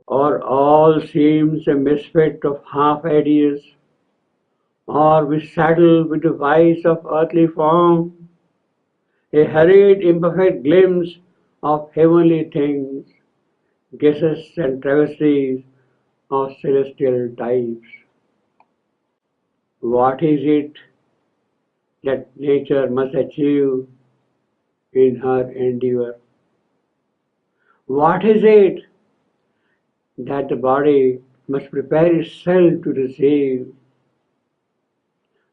Or all seems a misfit of half ideas, or we saddle with the vice of earthly form, a hurried, imperfect glimpse of heavenly things, guesses and travesties of celestial types. What is it that nature must achieve in her endeavor? What is it that the body must prepare itself to receive?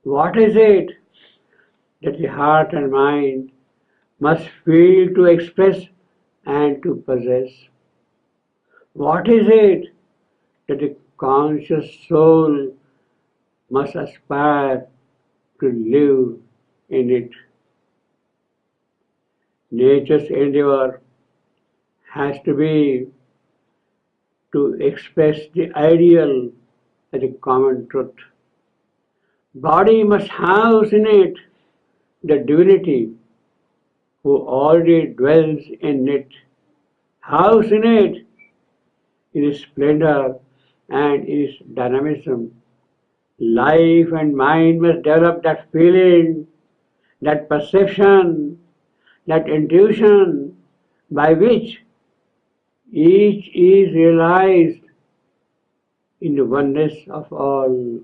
What is it that the heart and mind must feel to express and to possess? What is it that the conscious soul must aspire to live in it? Nature's endeavor has to be to express the ideal as a common truth. Body must house in it the divinity who already dwells in it. House in it in its splendor and its dynamism. Life and mind must develop that feeling, that perception, that intuition by which each is realized in the oneness of all,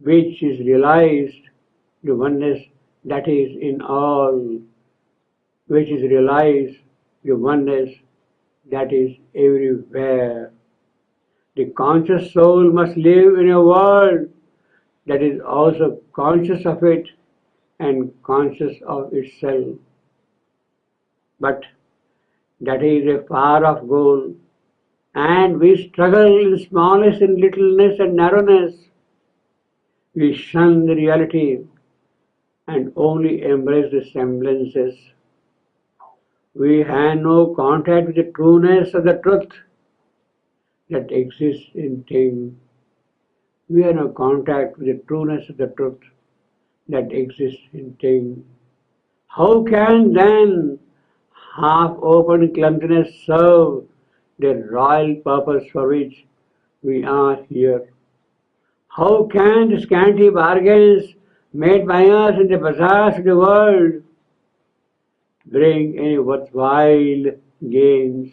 which is realized the oneness that is in all, which is realized the oneness that is everywhere. The conscious soul must live in a world that is also conscious of it and conscious of itself. But that is a far-off goal, and we struggle in smallness and littleness and narrowness. We shun the reality and only embrace the semblances. We have no contact with the trueness of the truth that exists in things. We have no contact with the trueness of the truth that exists in things. How can then half-open clumsiness serve the royal purpose for which we are here? How can the scanty bargains made by us in the bazaars of the world bring any worthwhile gains?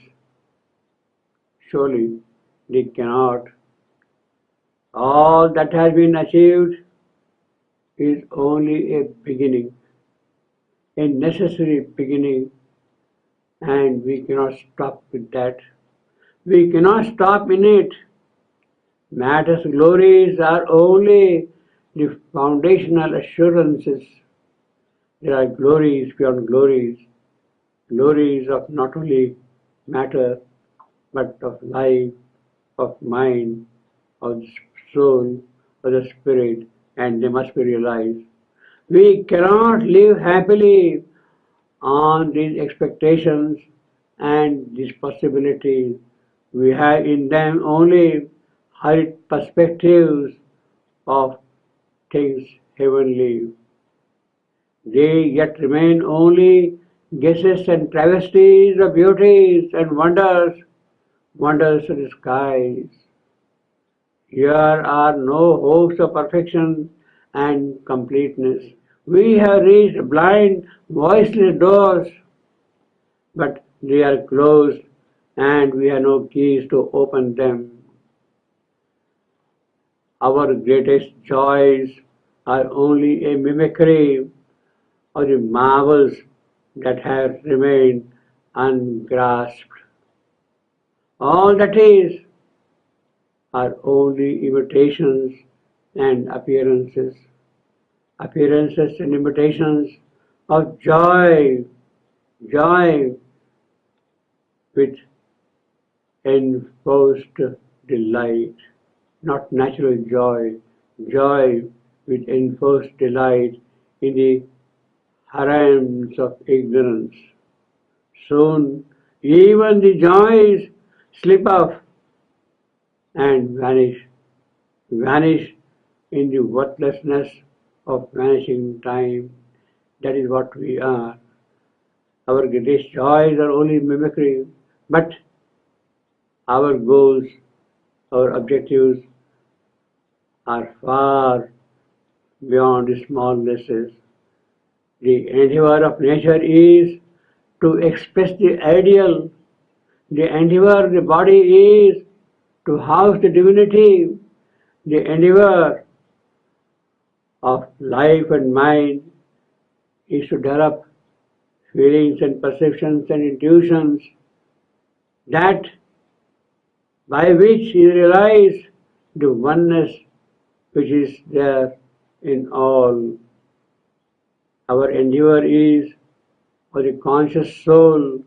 Surely they cannot. All that has been achieved is only a beginning, a necessary beginning, and we cannot stop with that. We cannot stop in it. Matter's glories are only the foundational assurances. There are glories beyond glories, glories of not only matter, but of life, of mind, of the soul, of the spirit, and they must be realized. We cannot live happily on these expectations and these possibilities. We have in them only hurried perspectives of things heavenly. They yet remain only guesses and travesties of beauties and wonders, wonders of the skies. Here are no hopes of perfection and completeness. We have reached blind, voiceless doors, but they are closed and we have no keys to open them. Our greatest joys are only a mimicry of the marvels that have remained ungrasped. All that is are only imitations and appearances, appearances and imitations of joy, joy with enforced delight, not natural joy, joy with enforced delight in the harems of ignorance. Soon even the joys slip off and vanish, vanish in the worthlessness of vanishing time. That is what we are. Our greatest joys are only mimicry, but our goals, our objectives are far beyond smallnesses. The endeavor of nature is to express the ideal. The endeavor of the body is to house the divinity. The endeavor of life and mind is to develop feelings and perceptions and intuitions that by which you realize the oneness which is there in all. Our endeavor is for the conscious soul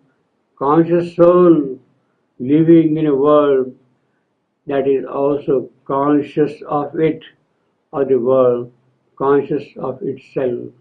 living in a world that is also conscious of it, or the world conscious of itself.